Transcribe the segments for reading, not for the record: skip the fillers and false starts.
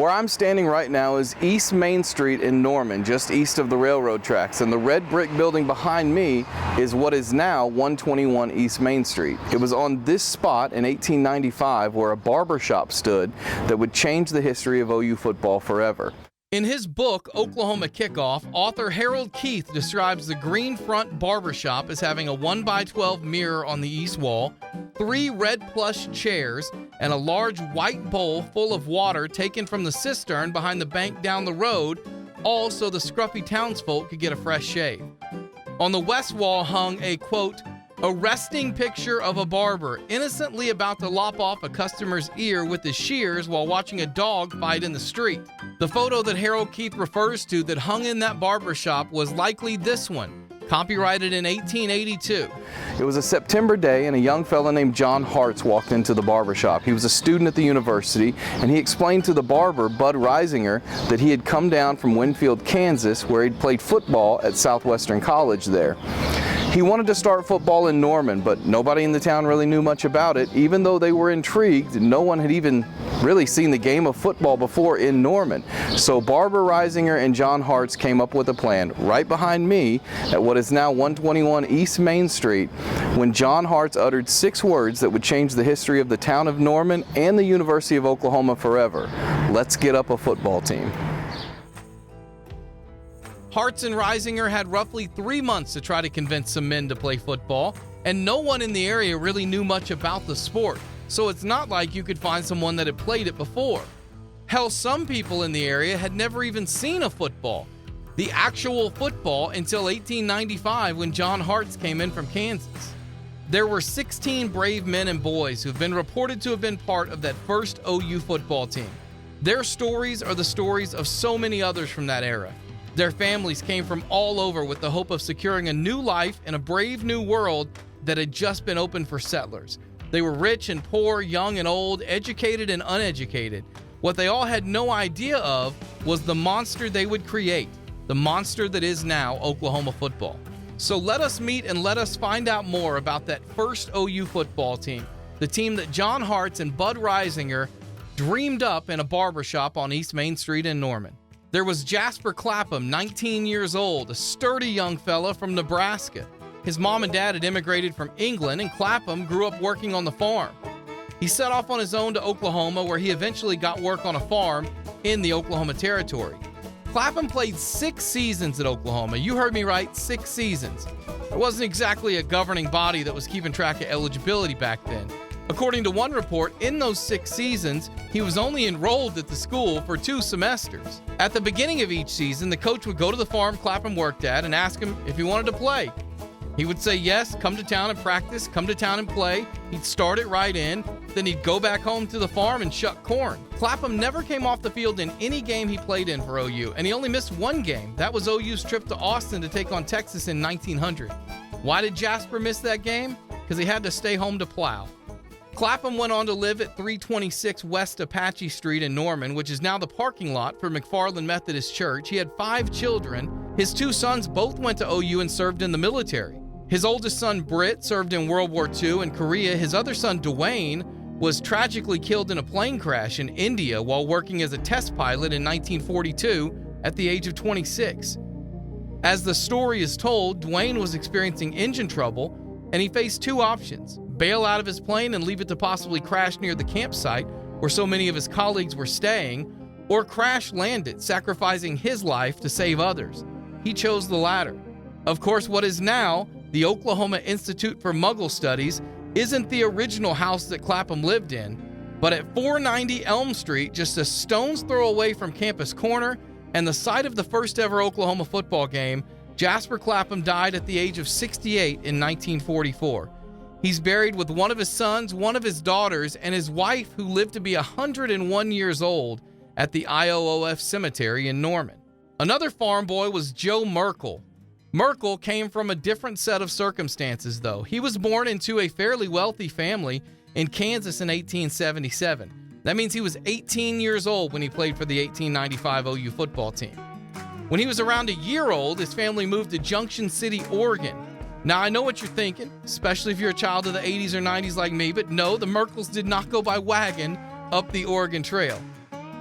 Where I'm standing right now is East Main Street in Norman, just east of the railroad tracks, and the red brick building behind me is what is now 121 East Main Street. It was on this spot in 1895 where a barber shop stood that would change the history of OU football forever. In his book, Oklahoma Kickoff, author Harold Keith describes the Green Front Barbershop as having a 1x12 mirror on the east wall, 3 red plush chairs, and a large white bowl full of water taken from the cistern behind the bank down the road, all so the scruffy townsfolk could get a fresh shave. On the west wall hung a, quote, arresting picture of a barber innocently about to lop off a customer's ear with his shears while watching a dog fight in the street. The photo that Harold Keith refers to that hung in that barbershop was likely this one, copyrighted in 1882. It was a September day and a young fella named John Harts walked into the barbershop. He was a student at the university, and he explained to the barber, Bud Reisinger, that he had come down from Winfield, Kansas, where he'd played football at Southwestern College there. He wanted to start football in Norman, but nobody in the town really knew much about it. Even though they were intrigued, no one had even really seen the game of football before in Norman. So Barber Reisinger and John Harts came up with a plan right behind me at what is now 121 East Main Street, when John Harts uttered 6 words that would change the history of the town of Norman and the University of Oklahoma forever. Let's get up a football team. Harts and Reisinger had roughly 3 months to try to convince some men to play football, and no one in the area really knew much about the sport, so it's not like you could find someone that had played it before. Hell, some people in the area had never even seen a football, the actual football, until 1895 when John Harts came in from Kansas. There were 16 brave men and boys who've been reported to have been part of that first OU football team. Their stories are the stories of so many others from that era. Their families came from all over with the hope of securing a new life in a brave new world that had just been opened for settlers. They were rich and poor, young and old, educated and uneducated. What they all had no idea of was the monster they would create, the monster that is now Oklahoma football. So let us meet and let us find out more about that first OU football team, the team that John Harts and Bud Reisinger dreamed up in a barbershop on East Main Street in Norman. There was Jasper Clapham, 19 years old, a sturdy young fella from Nebraska. His mom and dad had immigrated from England, and Clapham grew up working on the farm. He set off on his own to Oklahoma, where he eventually got work on a farm in the Oklahoma Territory. Clapham played 6 seasons at Oklahoma. You heard me right, 6 seasons. There wasn't exactly a governing body that was keeping track of eligibility back then. According to one report, in those 6 seasons, he was only enrolled at the school for 2 semesters. At the beginning of each season, the coach would go to the farm Clapham worked at and ask him if he wanted to play. He would say yes, come to town and practice, come to town and play. He'd start it right in, then he'd go back home to the farm and shuck corn. Clapham never came off the field in any game he played in for OU, and he only missed 1 game. That was OU's trip to Austin to take on Texas in 1900. Why did Jasper miss that game? Because he had to stay home to plow. Clapham went on to live at 326 West Apache Street in Norman, which is now the parking lot for McFarland Methodist Church. He had 5 children. His 2 sons both went to OU and served in the military. His oldest son, Britt, served in World War II in Korea. His other son, Dwayne, was tragically killed in a plane crash in India while working as a test pilot in 1942 at the age of 26. As the story is told, Dwayne was experiencing engine trouble, and he faced 2 options: bail out of his plane and leave it to possibly crash near the campsite where so many of his colleagues were staying, or crash land it, sacrificing his life to save others. He chose the latter. Of course, what is now the Oklahoma Institute for Muggle Studies isn't the original house that Clapham lived in, but at 490 Elm Street, just a stone's throw away from Campus Corner and the site of the first ever Oklahoma football game, Jasper Clapham died at the age of 68 in 1944. He's buried with one of his sons, one of his daughters, and his wife, who lived to be 101 years old, at the IOOF Cemetery in Norman. Another farm boy was Joe Merkle. Merkle came from a different set of circumstances, though. He was born into a fairly wealthy family in Kansas in 1877. That means he was 18 years old when he played for the 1895 OU football team. When he was around a year old, his family moved to Junction City, Oregon. Now, I know what you're thinking, especially if you're a child of the 80s or 90s like me, but no, the Merkles did not go by wagon up the Oregon Trail.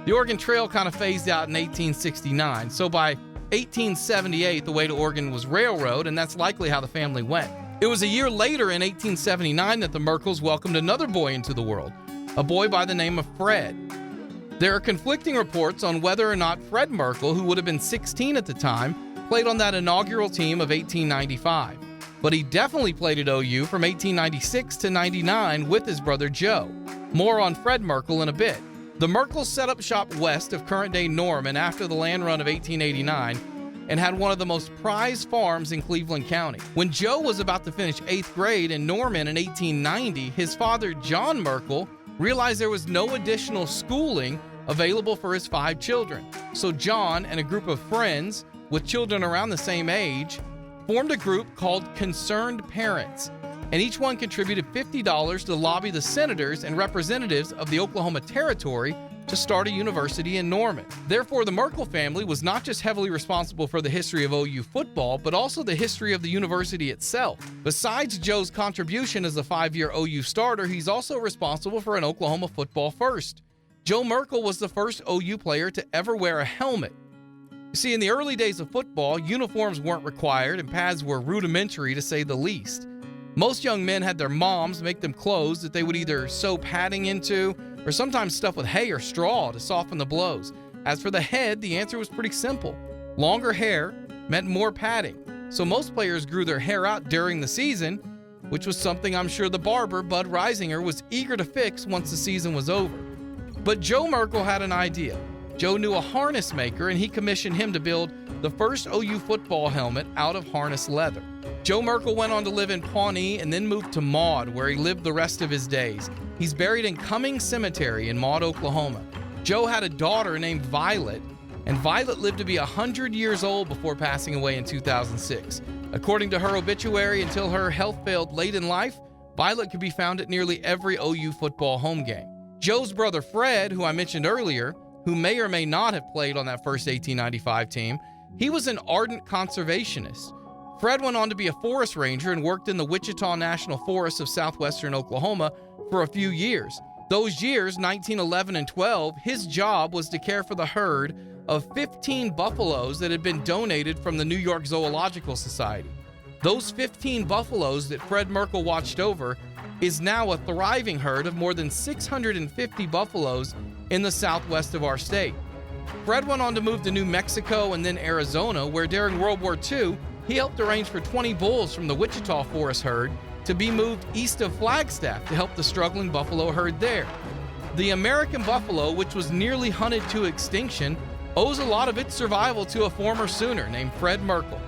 The Oregon Trail kind of phased out in 1869, so by 1878, the way to Oregon was railroad, and that's likely how the family went. It was a year later, in 1879, that the Merkles welcomed another boy into the world, a boy by the name of Fred. There are conflicting reports on whether or not Fred Merkle, who would have been 16 at the time, played on that inaugural team of 1895. But he definitely played at OU from 1896 to 99 with his brother Joe. More on Fred Merkle in a bit. The Merkles set up shop west of current-day Norman after the land run of 1889 and had one of the most prized farms in Cleveland County. When Joe was about to finish 8th grade in Norman in 1890, his father, John Merkle, realized there was no additional schooling available for his 5 children. So John and a group of friends with children around the same age formed a group called Concerned Parents, and each one contributed $50 to lobby the senators and representatives of the Oklahoma Territory to start a university in Norman. Therefore, the Merkle family was not just heavily responsible for the history of OU football, but also the history of the university itself. Besides Joe's contribution as a 5-year OU starter, he's also responsible for an Oklahoma football first. Joe Merkle was the first OU player to ever wear a helmet. You see, in the early days of football, uniforms weren't required and pads were rudimentary to say the least. Most young men had their moms make them clothes that they would either sew padding into or sometimes stuff with hay or straw to soften the blows. As for the head, the answer was pretty simple. Longer hair meant more padding, so most players grew their hair out during the season, which was something I'm sure the barber, Bud Reisinger, was eager to fix once the season was over. But Joe Merkle had an idea. Joe knew a harness maker, and he commissioned him to build the first OU football helmet out of harness leather. Joe Merkle went on to live in Pawnee and then moved to Maud, where he lived the rest of his days. He's buried in Cumming Cemetery in Maud, Oklahoma. Joe had a daughter named Violet, and Violet lived to be 100 years old before passing away in 2006. According to her obituary, until her health failed late in life, Violet could be found at nearly every OU football home game. Joe's brother Fred, who I mentioned earlier, who may or may not have played on that first 1895 team, he was an ardent conservationist. Fred went on to be a forest ranger and worked in the Wichita National Forest of southwestern Oklahoma for a few years. Those years, 1911 and 12, his job was to care for the herd of 15 buffaloes that had been donated from the New York Zoological Society. Those 15 buffaloes that Fred Merkle watched over is now a thriving herd of more than 650 buffaloes in the southwest of our state. Fred went on to move to New Mexico and then Arizona, where during World War II, he helped arrange for 20 bulls from the Wichita Forest herd to be moved east of Flagstaff to help the struggling buffalo herd there. The American buffalo, which was nearly hunted to extinction, owes a lot of its survival to a former Sooner named Fred Merkle.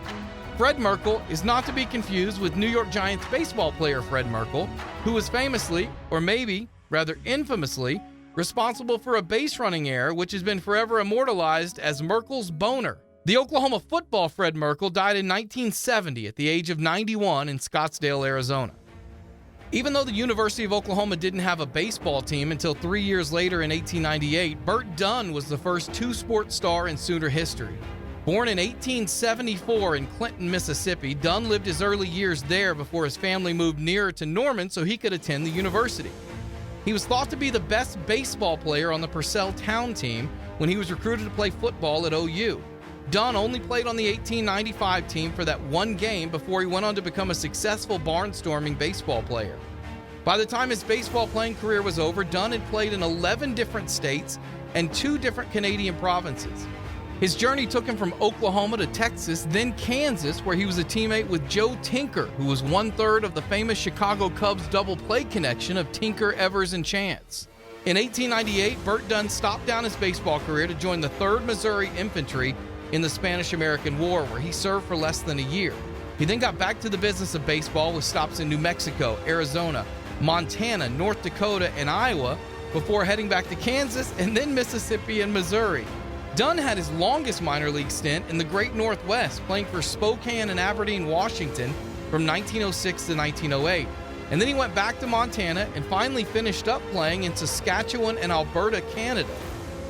Fred Merkle is not to be confused with New York Giants baseball player Fred Merkle, who was famously, or maybe rather infamously, responsible for a base running error which has been forever immortalized as Merkle's boner. The Oklahoma football Fred Merkle died in 1970 at the age of 91 in Scottsdale, Arizona. Even though the University of Oklahoma didn't have a baseball team until 3 years later in 1898, Bert Dunn was the first two-sport star in Sooner history. Born in 1874 in Clinton, Mississippi, Dunn lived his early years there before his family moved nearer to Norman so he could attend the university. He was thought to be the best baseball player on the Purcell Town team when he was recruited to play football at OU. Dunn only played on the 1895 team for that one game before he went on to become a successful barnstorming baseball player. By the time his baseball playing career was over, Dunn had played in 11 different states and 2 different Canadian provinces. His journey took him from Oklahoma to Texas, then Kansas, where he was a teammate with Joe Tinker, who was 1/3 of the famous Chicago Cubs double play connection of Tinker, Evers, and Chance. In 1898, Bert Dunn stopped down his baseball career to join the 3rd Missouri Infantry in the Spanish-American War, where he served for less than a year. He then got back to the business of baseball with stops in New Mexico, Arizona, Montana, North Dakota, and Iowa before heading back to Kansas and then Mississippi and Missouri. Dunn had his longest minor league stint in the Great Northwest, playing for Spokane and Aberdeen, Washington from 1906 to 1908. And then he went back to Montana and finally finished up playing in Saskatchewan and Alberta, Canada.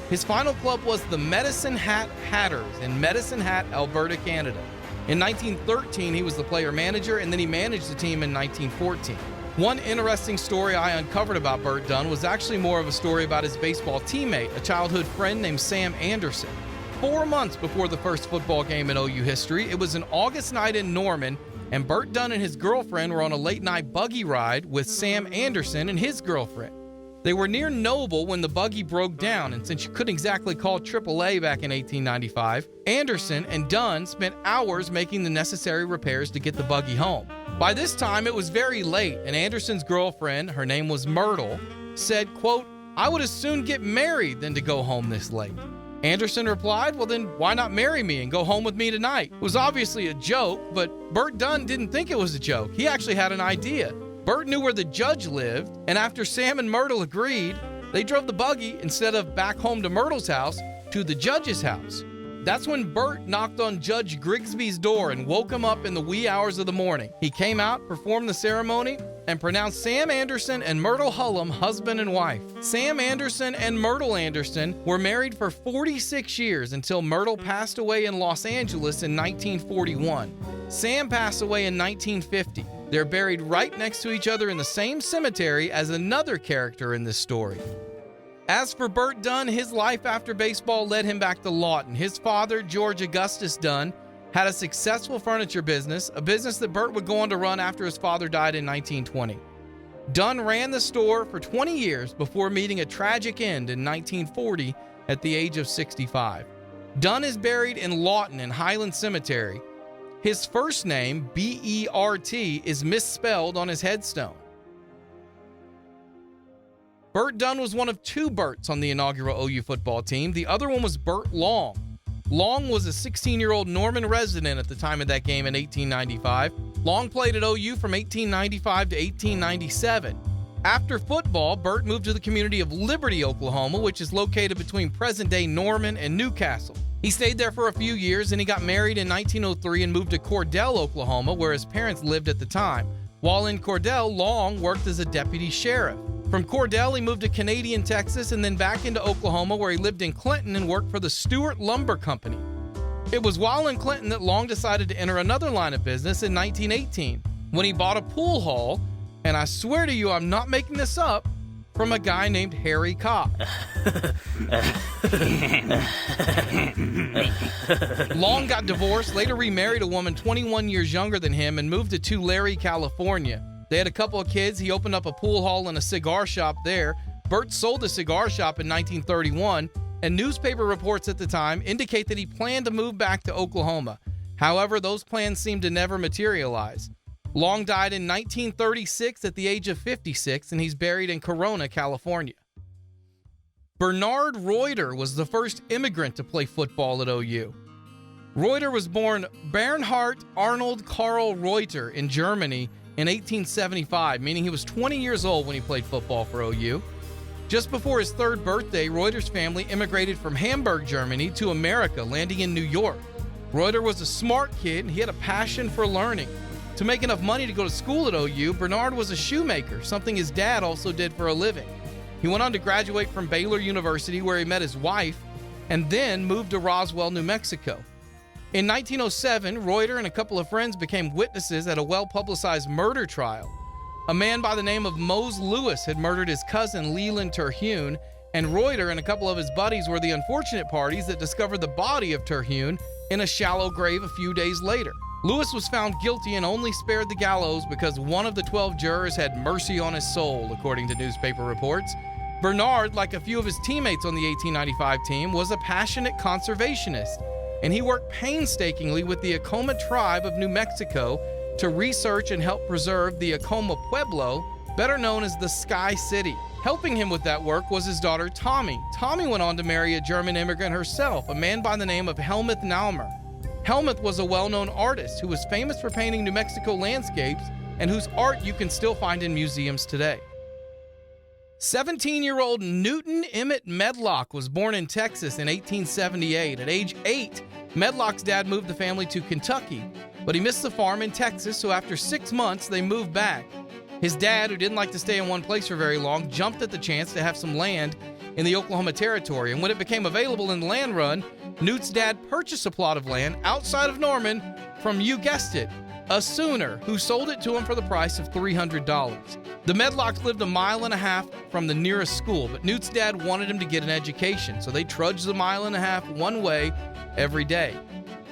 His final club was the Medicine Hat Hatters in Medicine Hat, Alberta, Canada. In 1913, he was the player manager, and then he managed the team in 1914. One interesting story I uncovered about Bert Dunn was actually more of a story about his baseball teammate, a childhood friend named Sam Anderson. 4 months before the first football game in OU history, it was an August night in Norman, and Bert Dunn and his girlfriend were on a late-night buggy ride with Sam Anderson and his girlfriend. They were near Noble when the buggy broke down, and since you couldn't exactly call AAA back in 1895, Anderson and Dunn spent hours making the necessary repairs to get the buggy home. By this time, it was very late, and Anderson's girlfriend, her name was Merkle, said, quote, "I would as soon get married than to go home this late." Anderson replied, "Well then, why not marry me and go home with me tonight?" It was obviously a joke, but Bert Dunn didn't think it was a joke. He actually had an idea. Bert knew where the judge lived, and after Sam and Myrtle agreed, they drove the buggy instead of back home to Myrtle's house to the judge's house. That's when Bert knocked on Judge Grigsby's door and woke him up in the wee hours of the morning. He came out, performed the ceremony, and pronounced Sam Anderson and Myrtle Hullum husband and wife. Sam Anderson and Myrtle Anderson were married for 46 years until Myrtle passed away in Los Angeles in 1941. Sam passed away in 1950. They're buried right next to each other in the same cemetery as another character in this story. As for Bert Dunn, his life after baseball led him back to Lawton. His father, George Augustus Dunn, had a successful furniture business, a business that Bert would go on to run after his father died in 1920. Dunn ran the store for 20 years before meeting a tragic end in 1940 at the age of 65. Dunn is buried in Lawton in Highland Cemetery. His first name, B-E-R-T, is misspelled on his headstone. Bert Dunn was one of two Berts on the inaugural OU football team. The other one was Bert Long. Long was a 16-year-old Norman resident at the time of that game in 1895. Long played at OU from 1895 to 1897. After football, Bert moved to the community of Liberty, Oklahoma, which is located between present-day Norman and Newcastle. He stayed there for a few years, and he got married in 1903 and moved to Cordell, Oklahoma, where his parents lived at the time. While in Cordell, Long worked as a deputy sheriff. From Cordell, he moved to Canadian, Texas, and then back into Oklahoma, where he lived in Clinton and worked for the Stewart Lumber Company. It was while in Clinton that Long decided to enter another line of business in 1918, when he bought a pool hall, and I swear to you, I'm not making this up, from a guy named Harry Cobb. Long got divorced, later remarried a woman 21 years younger than him, and moved to Tulare, California. They had a couple of kids. He opened up a pool hall and a cigar shop there. Bert sold the cigar shop in 1931, and newspaper reports at the time indicate that he planned to move back to Oklahoma. However, those plans seemed to never materialize. Long died in 1936 at the age of 56, and he's buried in Corona, California. Bernard Reuter was the first immigrant to play football at OU. Reuter was born Bernhard Arnold Karl Reuter in Germany in 1875, meaning he was 20 years old when he played football for OU. Just before his third birthday, Reuter's family immigrated from Hamburg, Germany to America, landing in New York. Reuter was a smart kid, and he had a passion for learning. To make enough money to go to school at OU, Bernard was a shoemaker, something his dad also did for a living. He went on to graduate from Baylor University, where he met his wife, and then moved to Roswell, New Mexico. In 1907, Reuter and a couple of friends became witnesses at a well-publicized murder trial. A man by the name of Mose Lewis had murdered his cousin Leland Terhune, and Reuter and a couple of his buddies were the unfortunate parties that discovered the body of Terhune in a shallow grave a few days later. Lewis was found guilty and only spared the gallows because one of the 12 jurors had mercy on his soul, according to newspaper reports. Bernard, like a few of his teammates on the 1895 team, was a passionate conservationist, and he worked painstakingly with the Acoma tribe of New Mexico to research and help preserve the Acoma Pueblo, better known as the Sky City. Helping him with that work was his daughter Tommy. Tommy went on to marry a German immigrant herself, a man by the name of Helmuth Naumer. Helmuth was a well-known artist who was famous for painting New Mexico landscapes and whose art you can still find in museums today. 17-year-old Newton Emmett Medlock was born in Texas in 1878. At age 8, Medlock's dad moved the family to Kentucky, but he missed the farm in Texas, so after 6 months, they moved back. His dad, who didn't like to stay in one place for very long, jumped at the chance to have some land in the Oklahoma Territory, and when it became available in the land run, Newt's dad purchased a plot of land outside of Norman from, you guessed it, a Sooner, who sold it to him for the price of $300. The Medlocks lived 1.5 miles from the nearest school, but Newt's dad wanted him to get an education, so they trudged the 1.5 miles one way every day.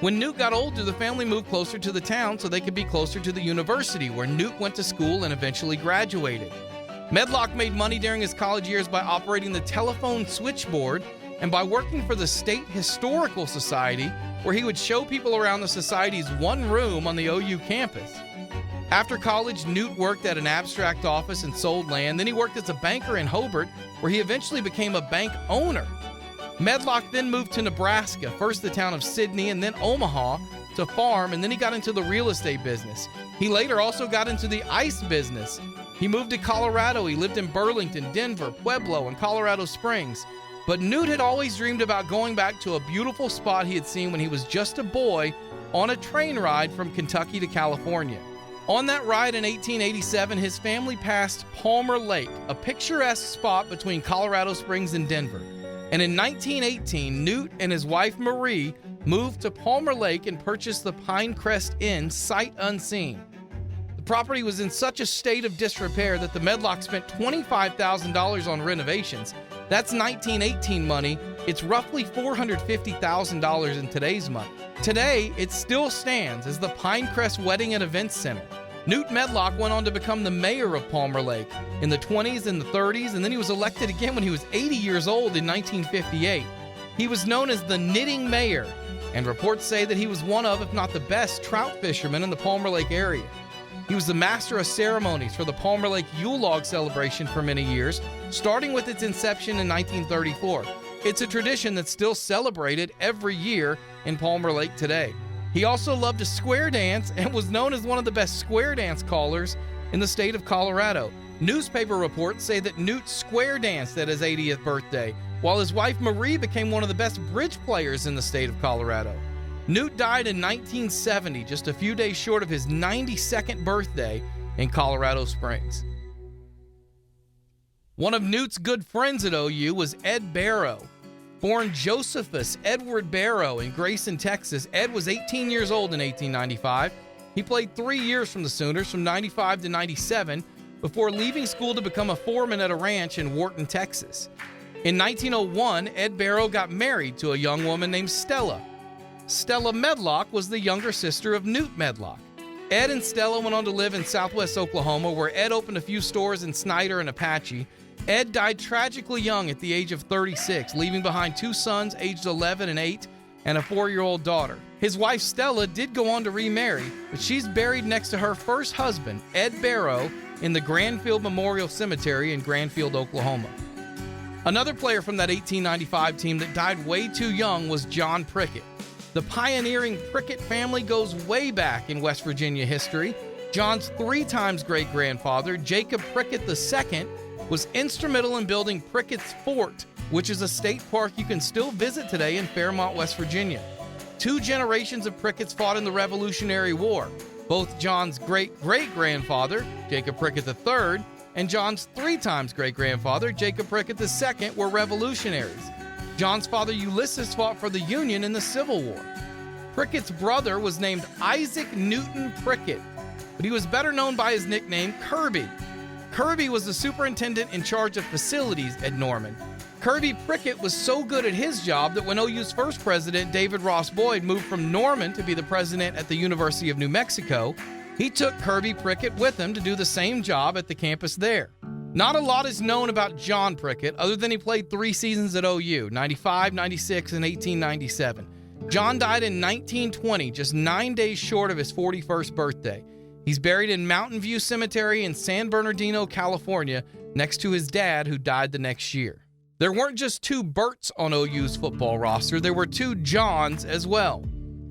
When Newt got older, the family moved closer to the town so they could be closer to the university, where Newt went to school and eventually graduated. Medlock made money during his college years by operating the telephone switchboard and by working for the State Historical Society, where he would show people around the society's one room on the OU campus. After college, Newt worked at an abstract office and sold land. Then he worked as a banker in Hobart, where he eventually became a bank owner. Medlock then moved to Nebraska, first the town of Sidney and then Omaha, to farm, and then he got into the real estate business. He later also got into the ice business. He moved to Colorado. He lived in Burlington, Denver, Pueblo, and Colorado Springs. But Newt had always dreamed about going back to a beautiful spot he had seen when he was just a boy on a train ride from Kentucky to California. On that ride in 1887, his family passed Palmer Lake, a picturesque spot between Colorado Springs and Denver. And in 1918, Newt and his wife Marie moved to Palmer Lake and purchased the Pinecrest Inn sight unseen. The property was in such a state of disrepair that the Medlocks spent $25,000 on renovations. That's 1918 money. It's roughly $450,000 in today's money. Today, it still stands as the Pinecrest Wedding and Events Center. Newt Medlock went on to become the mayor of Palmer Lake in the 20s and the 30s, and then he was elected again when he was 80 years old in 1958. He was known as the Knitting Mayor, and reports say that he was one of, if not the best, trout fishermen in the Palmer Lake area. He was the master of ceremonies for the Palmer Lake Yule Log celebration for many years, starting with its inception in 1934. It's a tradition that's still celebrated every year in Palmer Lake today. He also loved to square dance and was known as one of the best square dance callers in the state of Colorado. Newspaper reports say that Newt square danced at his 80th birthday, while his wife Marie became one of the best bridge players in the state of Colorado. Newt died in 1970, just a few days short of his 92nd birthday in Colorado Springs. One of Newt's good friends at OU was Ed Barrow. Born Josephus Edward Barrow in Grayson, Texas, Ed was 18 years old in 1895. He played 3 years from the Sooners, from 95 to 97, before leaving school to become a foreman at a ranch in Wharton, Texas. In 1901, Ed Barrow got married to a young woman named Stella. Stella Medlock was the younger sister of Newt Medlock. Ed and Stella went on to live in southwest Oklahoma, where Ed opened a few stores in Snyder and Apache. Ed died tragically young at the age of 36, leaving behind 2 sons aged 11 and 8 and a 4-year-old daughter. His wife Stella did go on to remarry, but she's buried next to her first husband, Ed Barrow, in the Granfield Memorial Cemetery in Granfield, Oklahoma. Another player from that 1895 team that died way too young was John Prickett. The pioneering Prickett family goes way back in West Virginia history. John's 3 times great-grandfather, Jacob Prickett II, was instrumental in building Prickett's Fort, which is a state park you can still visit today in Fairmont, West Virginia. 2 generations of Pricketts fought in the Revolutionary War. Both John's great-great-grandfather, Jacob Prickett III, and John's 3 times great-grandfather, Jacob Prickett II, were revolutionaries. John's father Ulysses fought for the Union in the Civil War. Prickett's brother was named Isaac Newton Prickett, but he was better known by his nickname Kirby. Kirby was the superintendent in charge of facilities at Norman. Kirby Prickett was so good at his job that when OU's first president, David Ross Boyd, moved from Norman to be the president at the University of New Mexico, he took Kirby Prickett with him to do the same job at the campus there. Not a lot is known about John Prickett other than he played 3 seasons at OU, 95, 96, and 1897. John died in 1920, just 9 days short of his 41st birthday. He's buried in Mountain View Cemetery in San Bernardino, California, next to his dad, who died the next year. There weren't just 2 Berts on OU's football roster, there were 2 Johns as well.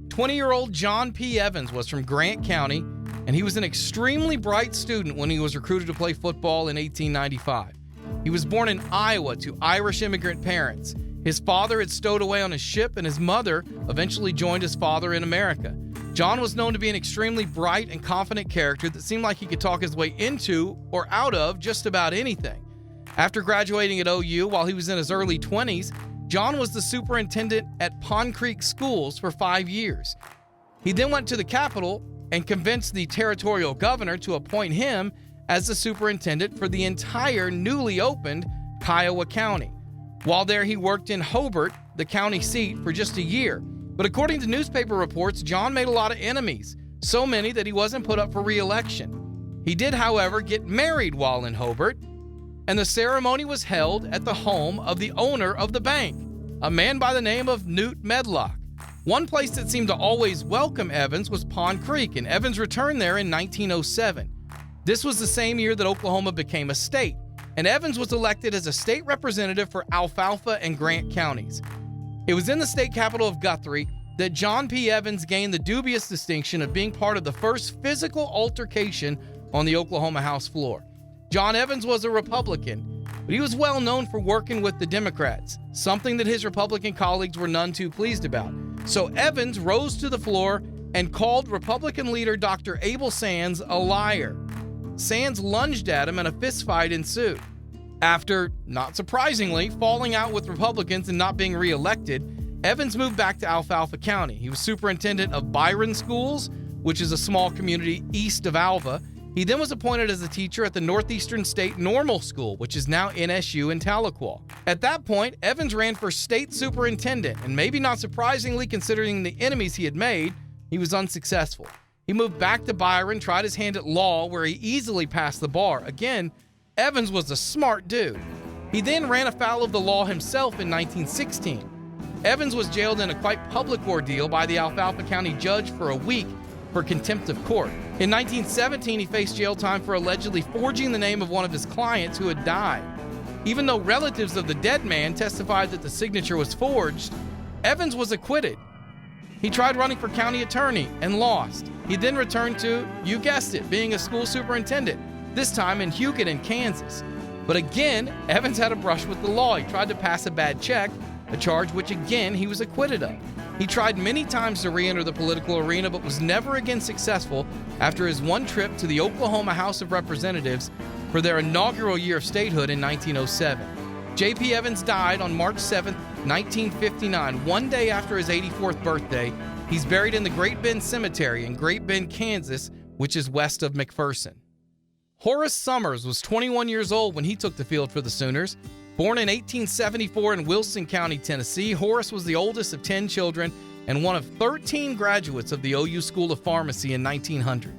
20-year-old John P. Evans was from Grant County, and he was an extremely bright student when he was recruited to play football in 1895. He was born in Iowa to Irish immigrant parents. His father had stowed away on a ship, and his mother eventually joined his father in America. John was known to be an extremely bright and confident character that seemed like he could talk his way into or out of just about anything. After graduating at OU while he was in his early 20s, John was the superintendent at Pond Creek Schools for 5 years. He then went to the Capitol and convinced the territorial governor to appoint him as the superintendent for the entire newly opened Kiowa County. While there, he worked in Hobart, the county seat, for just a year. But according to newspaper reports, John made a lot of enemies, so many that he wasn't put up for re-election. He did, however, get married while in Hobart, and the ceremony was held at the home of the owner of the bank, a man by the name of Newt Medlock. One place that seemed to always welcome Evans was Pond Creek, and Evans returned there in 1907. This was the same year that Oklahoma became a state, and Evans was elected as a state representative for Alfalfa and Grant counties. It was in the state capital of Guthrie that John P. Evans gained the dubious distinction of being part of the first physical altercation on the Oklahoma House floor. John Evans was a Republican, but he was well known for working with the Democrats, something that his Republican colleagues were none too pleased about. So Evans rose to the floor and called Republican leader Dr. Abel Sands a liar. Sands lunged at him and a fistfight ensued. After, not surprisingly, falling out with Republicans and not being re-elected, Evans moved back to Alfalfa County. He was superintendent of Byron Schools, which is a small community east of Alva. He then was appointed as a teacher at the Northeastern State Normal School, which is now NSU in Tahlequah. At that point, Evans ran for state superintendent, and maybe not surprisingly considering the enemies he had made, he was unsuccessful. He moved back to Byron, tried his hand at law, where he easily passed the bar. Again, Evans was a smart dude. He then ran afoul of the law himself in 1916. Evans was jailed in a quite public ordeal by the Alfalfa County judge for a week for contempt of court. In 1917, he faced jail time for allegedly forging the name of one of his clients who had died. Even though relatives of the dead man testified that the signature was forged, Evans was acquitted. He tried running for county attorney and lost. He then returned to, you guessed it, being a school superintendent, this time in Hugoton, Kansas. But again, Evans had a brush with the law. He tried to pass a bad check, a charge which again he was acquitted of. He tried many times to re-enter the political arena, but was never again successful after his one trip to the Oklahoma House of Representatives for their inaugural year of statehood in 1907. J.P. Evans died on March 7, 1959, one day after his 84th birthday. He's buried in the Great Bend Cemetery in Great Bend, Kansas, which is west of McPherson. Horace Sommers was 21 years old when he took the field for the Sooners. Born in 1874 in Wilson County, Tennessee, Horace was the oldest of 10 children and one of 13 graduates of the OU School of Pharmacy in 1900.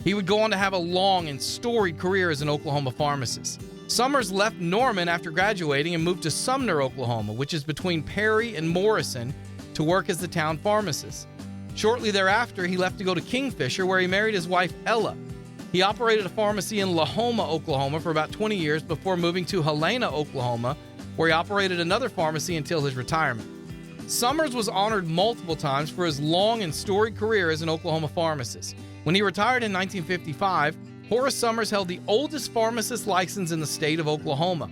He would go on to have a long and storied career as an Oklahoma pharmacist. Sommers left Norman after graduating and moved to Sumner, Oklahoma, which is between Perry and Morrison, to work as the town pharmacist. Shortly thereafter, he left to go to Kingfisher, where he married his wife, Ella. He operated a pharmacy in Lahoma, Oklahoma for about 20 years before moving to Helena, Oklahoma, where he operated another pharmacy until his retirement. Sommers was honored multiple times for his long and storied career as an Oklahoma pharmacist. When he retired in 1955, Horace Sommers held the oldest pharmacist license in the state of Oklahoma.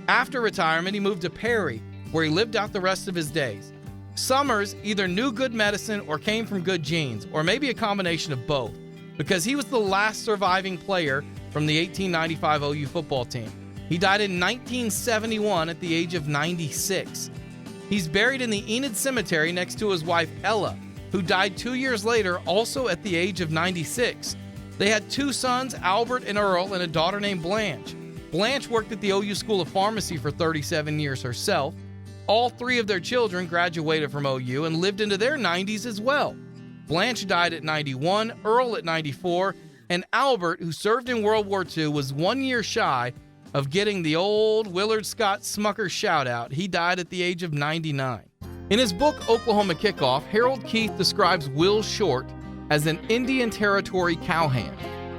After retirement, he moved to Perry, where he lived out the rest of his days. Sommers either knew good medicine or came from good genes, or maybe a combination of both, because he was the last surviving player from the 1895 OU football team. He died in 1971 at the age of 96. He's buried in the Enid Cemetery next to his wife Ella, who died 2 years later, also at the age of 96. They had two sons, Albert and Earl, and a daughter named Blanche. Blanche worked at the OU School of Pharmacy for 37 years herself. All three of their children graduated from OU and lived into their 90s as well. Blanche died at 91, Earl at 94, and Albert, who served in World War II, was 1 year shy of getting the old Willard Scott Smucker shout-out. He died at the age of 99. In his book, Oklahoma Kickoff, Harold Keith describes Will Short as an Indian Territory cowhand.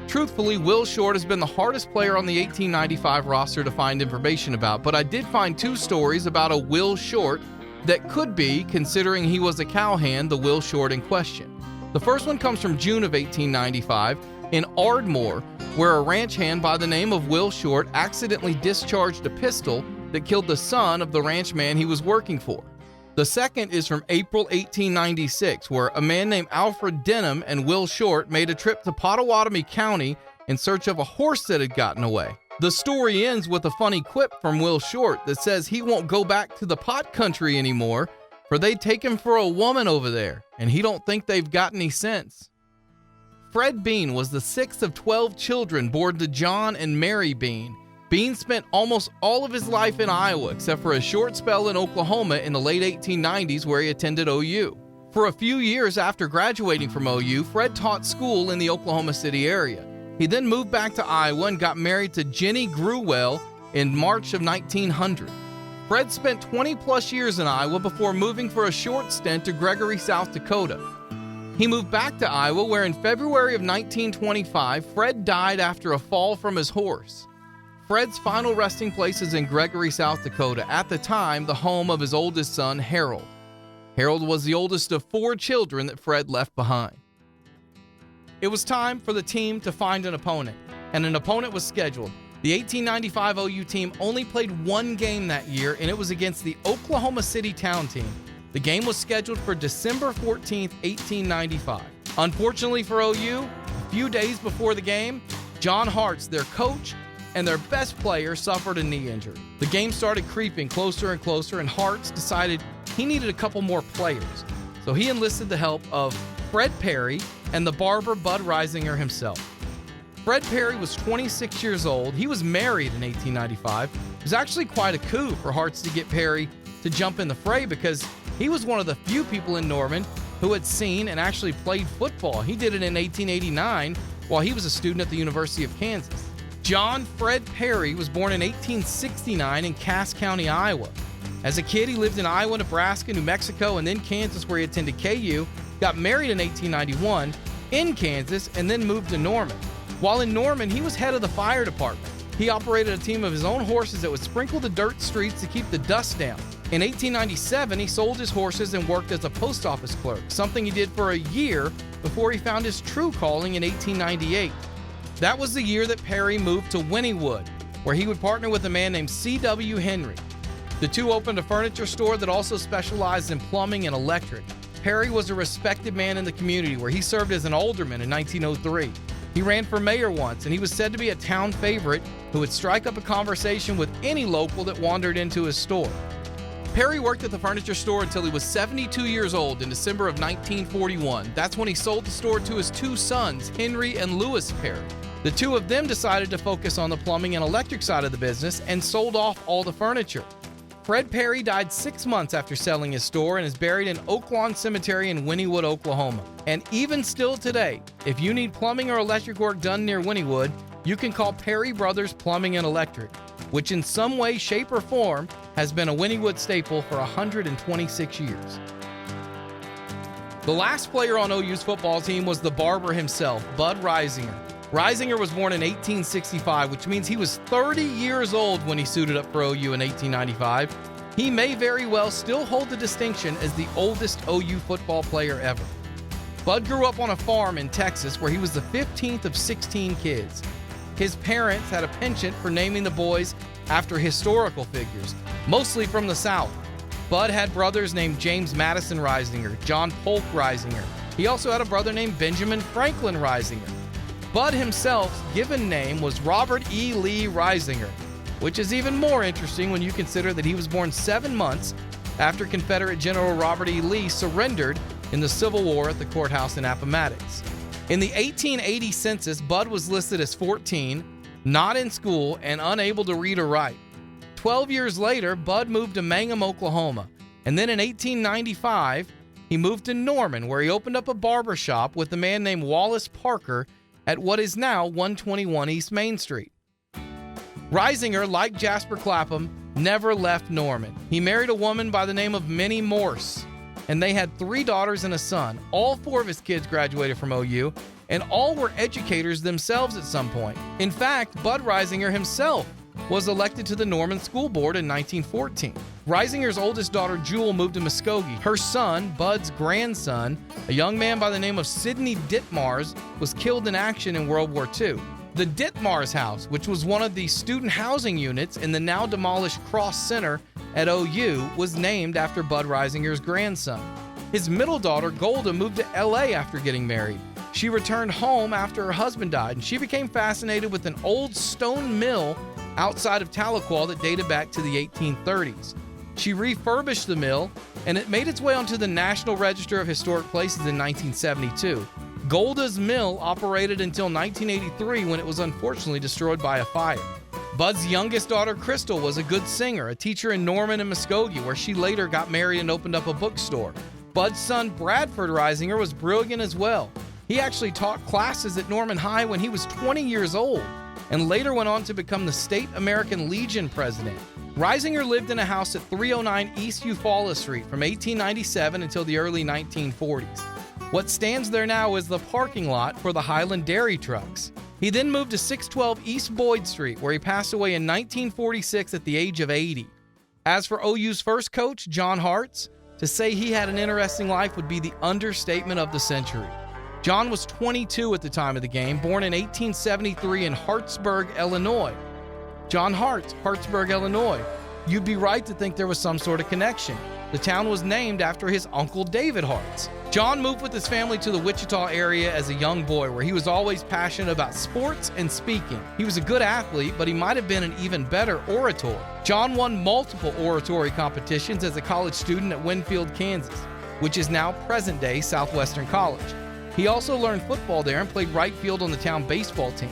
Truthfully, Will Short has been the hardest player on the 1895 roster to find information about, but I did find two stories about a Will Short that could be, considering he was a cowhand, the Will Short in question. The first one comes from June of 1895 in Ardmore, where a ranch hand by the name of Will Short accidentally discharged a pistol that killed the son of the ranchman he was working for. The second is from April 1896, where a man named Alfred Denham and Will Short made a trip to Pottawatomie County in search of a horse that had gotten away. The story ends with a funny quip from Will Short that says he won't go back to the pot country anymore, for they take him for a woman over there, and he don't think they've got any sense. Fred Beane was the sixth of 12 children born to John and Mary Beane. Beane spent almost all of his life in Iowa, except for a short spell in Oklahoma in the late 1890s where he attended OU. For a few years after graduating from OU, Fred taught school in the Oklahoma City area. He then moved back to Iowa and got married to Jenny Gruwell in March of 1900. Fred spent 20-plus years in Iowa before moving for a short stint to Gregory, South Dakota. He moved back to Iowa, where in February of 1925, Fred died after a fall from his horse. Fred's final resting place is in Gregory, South Dakota, at the time the home of his oldest son, Harold. Harold was the oldest of 4 children that Fred left behind. It was time for the team to find an opponent, and an opponent was scheduled. The 1895 OU team only played 1 game that year, and it was against the Oklahoma City Town team. The game was scheduled for December 14, 1895. Unfortunately for OU, a few days before the game, John Harts, their coach and their best player, suffered a knee injury. The game started creeping closer and closer, and Harts decided he needed a couple more players. So he enlisted the help of Fred Perry and the barber Bud Reisinger himself. Fred Perry was 26 years old. He was married in 1895. It was actually quite a coup for Harts to get Perry to jump in the fray because he was one of the few people in Norman who had seen and actually played football. He did it in 1889 while he was a student at the University of Kansas. John Fred Perry was born in 1869 in Cass County, Iowa. As a kid, he lived in Iowa, Nebraska, New Mexico, and then Kansas, where he attended KU, got married in 1891 in Kansas, and then moved to Norman. While in Norman, he was head of the fire department. He operated a team of his own horses that would sprinkle the dirt streets to keep the dust down. In 1897, he sold his horses and worked as a post office clerk, something he did for a year before he found his true calling in 1898. That was the year that Perry moved to Wynnewood, where he would partner with a man named C.W. Henry. The two opened a furniture store that also specialized in plumbing and electric. Perry was a respected man in the community, where he served as an alderman in 1903. He ran for mayor once, and he was said to be a town favorite who would strike up a conversation with any local that wandered into his store. Perry worked at the furniture store until he was 72 years old in December of 1941. That's when he sold the store to his 2 sons, Henry and Lewis Perry. The 2 of them decided to focus on the plumbing and electric side of the business and sold off all the furniture. Fred Perry died 6 months after selling his store and is buried in Oak Lawn Cemetery in Wynnewood, Oklahoma. And even still today, if you need plumbing or electric work done near Wynnewood, you can call Perry Brothers Plumbing and Electric, which in some way, shape, or form has been a Wynnewood staple for 126 years. The last player on OU's football team was the barber himself, Bud Reisinger. Reisinger was born in 1865, which means he was 30 years old when he suited up for OU in 1895. He may very well still hold the distinction as the oldest OU football player ever. Bud grew up on a farm in Texas where he was the 15th of 16 kids. His parents had a penchant for naming the boys after historical figures, mostly from the South. Bud had brothers named James Madison Reisinger, John Polk Reisinger. He also had a brother named Benjamin Franklin Reisinger. Bud himself's given name was Robert E. Lee Reisinger, which is even more interesting when you consider that he was born 7 months after Confederate General Robert E. Lee surrendered in the Civil War at the courthouse in Appomattox. In the 1880 census, Bud was listed as 14, not in school, and unable to read or write. 12 years later, Bud moved to Mangum, Oklahoma, and then in 1895, he moved to Norman, where he opened up a barber shop with a man named Wallace Parker at what is now 121 East Main Street. Reisinger, like Jasper Clapham, never left Norman. He married a woman by the name of Minnie Morse, and they had 3 daughters and a son. All 4 of his kids graduated from OU, and all were educators themselves at some point. In fact, Bud Reisinger himself was elected to the Norman School Board in 1914. Reisinger's oldest daughter, Jewel, moved to Muskogee. Her son, Bud's grandson, a young man by the name of Sidney Ditmars, was killed in action in World War II. The Ditmars House, which was one of the student housing units in the now demolished Cross Center at OU, was named after Bud Reisinger's grandson. His middle daughter, Golda, moved to LA after getting married. She returned home after her husband died, and she became fascinated with an old stone mill outside of Tahlequah that dated back to the 1830s. She refurbished the mill, and it made its way onto the National Register of Historic Places in 1972. Golda's mill operated until 1983 when it was unfortunately destroyed by a fire. Bud's youngest daughter, Crystal, was a good singer, a teacher in Norman and Muskogee, where she later got married and opened up a bookstore. Bud's son, Bradford Reisinger, was brilliant as well. He actually taught classes at Norman High when he was 20 years old, and later went on to become the State American Legion president. Reisinger lived in a house at 309 East Eufaula Street from 1897 until the early 1940s. What stands there now is the parking lot for the Highland Dairy trucks. He then moved to 612 East Boyd Street, where he passed away in 1946 at the age of 80. As for OU's first coach, John Harts, to say he had an interesting life would be the understatement of the century. John was 22 at the time of the game, born in 1873 in Hartsburg, Illinois. John Harts, Hartsburg, Illinois. You'd be right to think there was some sort of connection. The town was named after his uncle David Harts. John moved with his family to the Wichita area as a young boy, where he was always passionate about sports and speaking. He was a good athlete, but he might have been an even better orator. John won multiple oratory competitions as a college student at Winfield, Kansas, which is now present-day Southwestern College. He also learned football there and played right field on the town baseball team.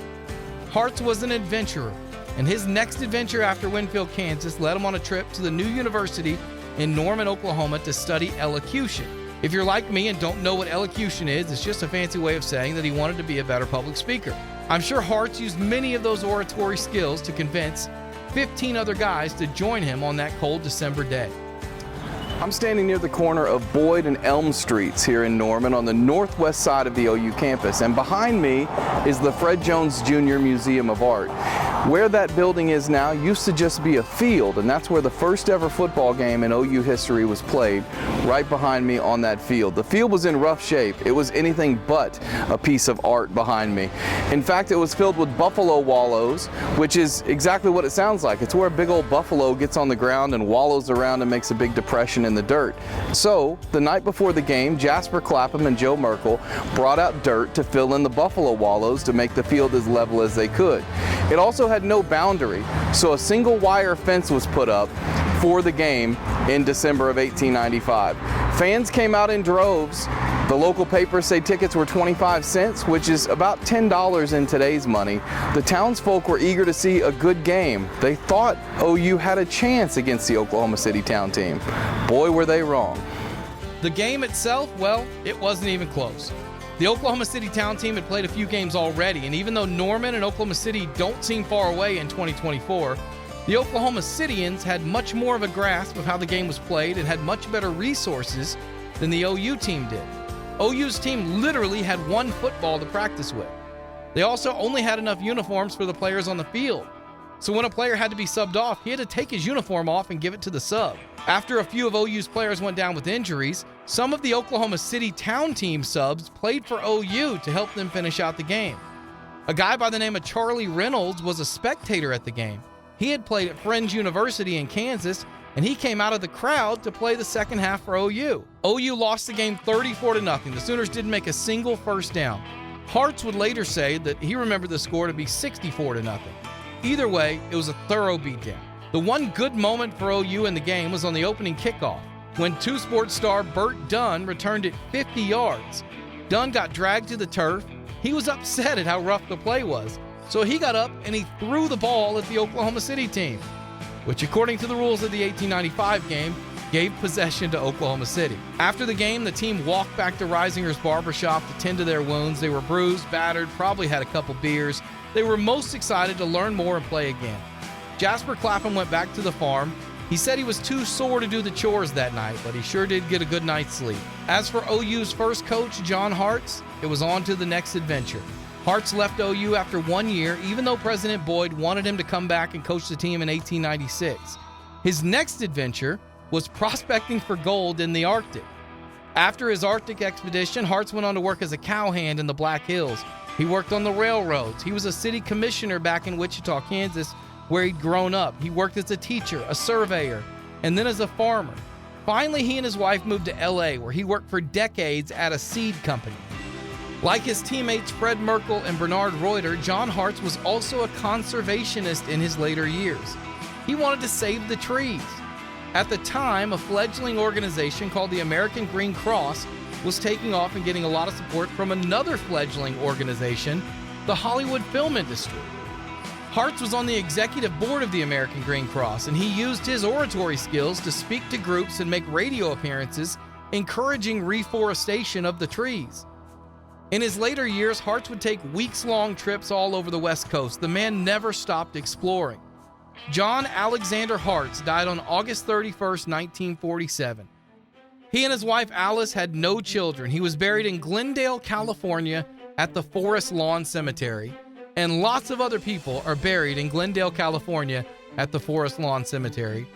Harts was an adventurer, and his next adventure after Winfield, Kansas led him on a trip to the new university in Norman, Oklahoma to study elocution. If you're like me and don't know what elocution is, it's just a fancy way of saying that he wanted to be a better public speaker. I'm sure Harts used many of those oratory skills to convince 15 other guys to join him on that cold December day. I'm standing near the corner of Boyd and Elm Streets here in Norman on the northwest side of the OU campus, and behind me is the Fred Jones Jr. Museum of Art. Where that building is now used to just be a field, and that's where the first ever football game in OU history was played, right behind me on that field. The field was in rough shape. It was anything but a piece of art behind me. In fact, it was filled with buffalo wallows, which is exactly what it sounds like. It's where a big old buffalo gets on the ground and wallows around and makes a big depression in the dirt. So, the night before the game, Jasper Clapham and Joe Merkle brought out dirt to fill in the buffalo wallows to make the field as level as they could. It also had no boundary, so a single wire fence was put up for the game in December of 1895. Fans came out in droves. The local papers say tickets were 25 cents, which is about $10 in today's money. The townsfolk were eager to see a good game. They thought OU had a chance against the Oklahoma City Town team. Boy, were they wrong. The game itself, well, it wasn't even close. The Oklahoma City Town team had played a few games already, and even though Norman and Oklahoma City don't seem far away in 2024, the Oklahoma Cityans had much more of a grasp of how the game was played and had much better resources than the OU team did. OU's team literally had one football to practice with. They also only had enough uniforms for the players on the field. So when a player had to be subbed off, he had to take his uniform off and give it to the sub. After a few of OU's players went down with injuries, some of the Oklahoma City Town team subs played for OU to help them finish out the game. A guy by the name of Charlie Reynolds was a spectator at the game. He had played at Friends University in Kansas, and he came out of the crowd to play the second half for OU. OU lost the game 34-0. The Sooners didn't make a single first down. Harts would later say that he remembered the score to be 64-0. Either way, it was a thorough beatdown. The one good moment for OU in the game was on the opening kickoff, when two-sport star Bert Dunn returned it 50 yards. Dunn got dragged to the turf. He was upset at how rough the play was, so he got up and he threw the ball at the Oklahoma City team, which according to the rules of the 1895 game, gave possession to Oklahoma City. After the game, the team walked back to Reisinger's barbershop to tend to their wounds. They were bruised, battered, probably had a couple beers. They were most excited to learn more and play again. Jasper Clapham went back to the farm. He said he was too sore to do the chores that night, but he sure did get a good night's sleep. As for OU's first coach, John Harts, it was on to the next adventure. Harts left OU after 1 year, even though President Boyd wanted him to come back and coach the team in 1896. His next adventure was prospecting for gold in the Arctic. After his Arctic expedition, Harts went on to work as a cowhand in the Black Hills. He worked on the railroads. He was a city commissioner back in Wichita, Kansas, where he'd grown up. He worked as a teacher, a surveyor, and then as a farmer. Finally, he and his wife moved to LA, where he worked for decades at a seed company. Like his teammates Fred Merkle and Bernard Reuter, John Harts was also a conservationist in his later years. He wanted to save the trees. At the time, a fledgling organization called the American Green Cross was taking off and getting a lot of support from another fledgling organization, the Hollywood film industry. Harts was on the executive board of the American Green Cross, and he used his oratory skills to speak to groups and make radio appearances encouraging reforestation of the trees. In his later years, Harts would take weeks-long trips all over the West Coast. The man never stopped exploring. John Alexander Harts died on August 31st, 1947. He and his wife Alice had no children. He was buried in Glendale, California at the Forest Lawn Cemetery, and lots of other people are buried in Glendale, California at the Forest Lawn Cemetery.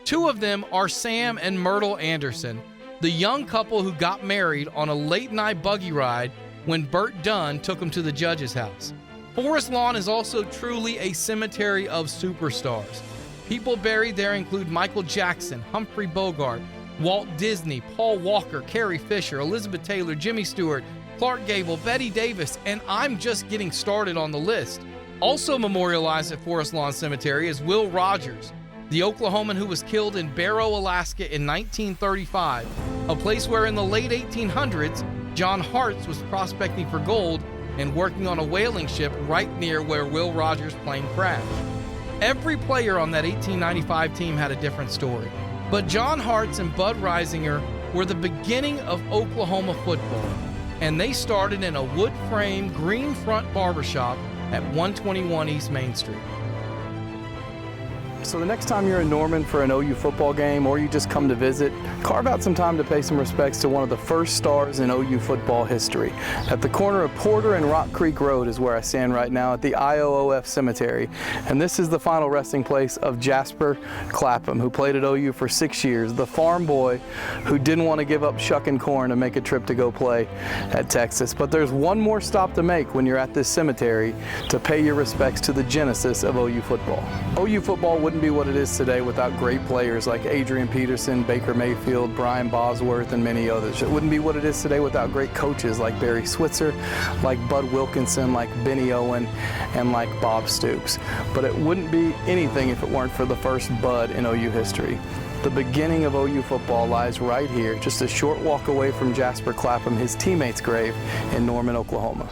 Two of them are Sam and Myrtle Anderson, the young couple who got married on a late-night buggy ride when Bert Dunn took them to the judge's house. Forest Lawn is also truly a cemetery of superstars. People buried there include Michael Jackson, Humphrey Bogart, Walt Disney, Paul Walker, Carrie Fisher, Elizabeth Taylor, Jimmy Stewart, Clark Gable, Betty Davis, and I'm just getting started on the list. Also memorialized at Forest Lawn Cemetery is Will Rogers, the Oklahoman who was killed in Barrow, Alaska in 1935, a place where in the late 1800s, John Harts was prospecting for gold and working on a whaling ship right near where Will Rogers' plane crashed. Every player on that 1895 team had a different story, but John Harts and Bud Reisinger were the beginning of Oklahoma football, and they started in a wood-frame, green-front barbershop at 121 East Main Street. So the next time you're in Norman for an OU football game, or you just come to visit, carve out some time to pay some respects to one of the first stars in OU football history. At the corner of Porter and Rock Creek Road is where I stand right now at the IOOF Cemetery. And this is the final resting place of Jasper Clapham, who played at OU for 6 years, the farm boy who didn't want to give up shucking corn to make a trip to go play at Texas. But there's one more stop to make when you're at this cemetery to pay your respects to the genesis of OU football. OU football wouldn't be what it is today without great players like Adrian Peterson, Baker Mayfield, Brian Bosworth, and many others. It wouldn't be what it is today without great coaches like Barry Switzer, like Bud Wilkinson, like Benny Owen, and like Bob Stoops. But it wouldn't be anything if it weren't for the first Bud in OU history. The beginning of OU football lies right here, just a short walk away from Jasper Clapham, his teammate's grave in Norman, Oklahoma.